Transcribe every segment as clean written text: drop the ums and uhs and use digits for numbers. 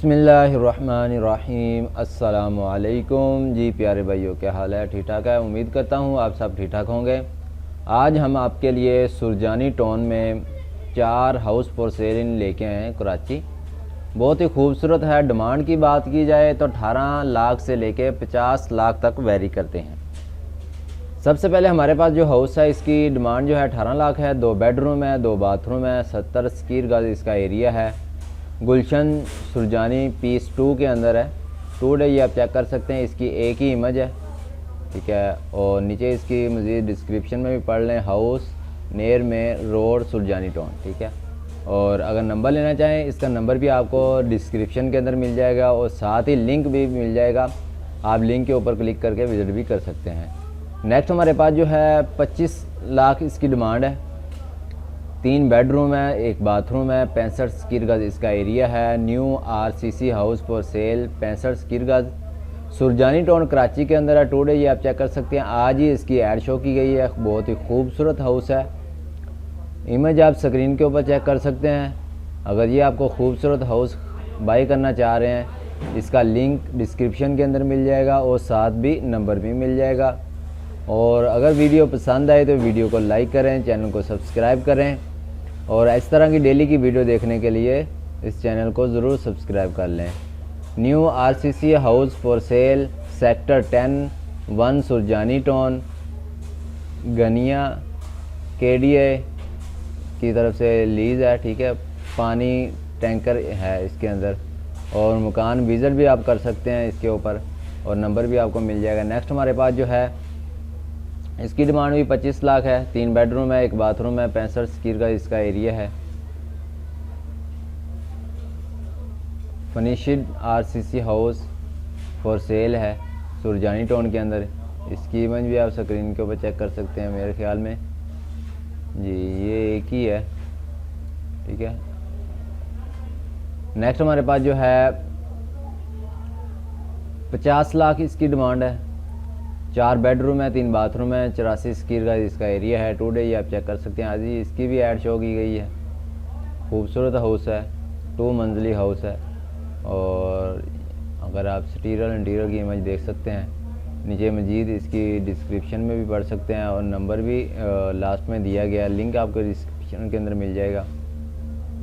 बिस्मिल्लाहिर्रहमानिर्रहीम। अस्सलामुअलैकुम जी प्यारे भाइयों, क्या हाल है? ठीक ठाक है। उम्मीद करता हूँ आप सब ठीक ठाक होंगे। आज हम आपके लिए सुरजानी टाउन में 4 हाउस फॉर सेल लेके आए हैं कराची। बहुत ही खूबसूरत है। डिमांड की बात की जाए तो 18 लाख से लेके 50 लाख तक वेरी करते हैं। सबसे पहले हमारे पास जो हाउस है इसकी डिमांड जो है 18 लाख है। 2 बेडरूम है, 2 बाथरूम है, 70 स्क्वायर गज इसका एरिया है। गुलशन सुरजानी पीस 2 के अंदर है। 2 ये आप चेक कर सकते हैं। इसकी एक ही इमेज है, ठीक है। और नीचे इसकी मज़ीद डिस्क्रिप्शन में भी पढ़ लें, हाउस नेर में रोड सुरजानी टाउन, ठीक है। और अगर नंबर लेना चाहें इसका नंबर भी आपको डिस्क्रिप्शन के अंदर मिल जाएगा और साथ ही लिंक भी मिल जाएगा। आप लिंक के ऊपर क्लिक करके विज़िट भी कर सकते हैं। नेक्स्ट हमारे पास जो है 25 लाख इसकी डिमांड है। 3 बेडरूम है, 1 बाथरूम है, 65 स्क्वायर गज इसका एरिया है। New RCC house for cell 65 square गज सुरजानी टाउन कराची के अंदर है। टुडे ये आप चेक कर सकते हैं। आज ही इसकी ऐड शो की गई है। बहुत ही खूबसूरत हाउस है। इमेज आप स्क्रीन के ऊपर चेक कर सकते हैं। अगर ये आपको खूबसूरत हाउस बाई करना चाह रहे हैं, इसका लिंक डिस्क्रिप्शन के अंदर मिल जाएगा और साथ भी नंबर भी मिल जाएगा। और अगर वीडियो पसंद आए तो वीडियो को लाइक करें, चैनल को सब्सक्राइब करें और इस तरह की डेली की वीडियो देखने के लिए इस चैनल को ज़रूर सब्सक्राइब कर लें। New RCC house for sale sector 10 1 Surjani town गनिया केडीए की तरफ से लीज़ है, ठीक है। पानी टैंकर है इसके अंदर और मकान विज़िट भी आप कर सकते हैं इसके ऊपर और नंबर भी आपको मिल जाएगा। नेक्स्ट हमारे पास जो है इसकी डिमांड भी 25 लाख है। 3 बेडरूम है, 1 बाथरूम है, 65 स्क्वायर का इसका एरिया है। Furnished RCC house for cell है सुरजानी टाउन के अंदर। इसकी इमेज भी आप स्क्रीन के ऊपर चेक कर सकते हैं। मेरे ख्याल में जी ये एक ही है, ठीक है। नेक्स्ट हमारे पास जो है 50 लाख इसकी डिमांड है। 4 बेडरूम है, 3 बाथरूम है, 84 स्क्वायर का इसका एरिया है। टुडे ये आप चेक कर सकते हैं। आज ही इसकी भी ऐड शो की गई है। खूबसूरत हाउस है, 2 मंजिली हाउस है। और अगर आप एक्सटीरियर इंटीरियर की इमेज देख सकते हैं, नीचे मजीद इसकी डिस्क्रिप्शन में भी पढ़ सकते हैं और नंबर भी लास्ट में दिया गया है। लिंक आपको डिस्क्रिप्शन के अंदर मिल जाएगा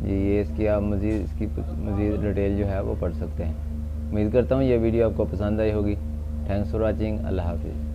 जी। ये इसकी आप मज़ीद डिटेल जो है वो पढ़ सकते हैं। उम्मीद करता हूँ ये वीडियो आपको पसंद आई होगी। Thanks for watching. अल्लाह हाफिज़।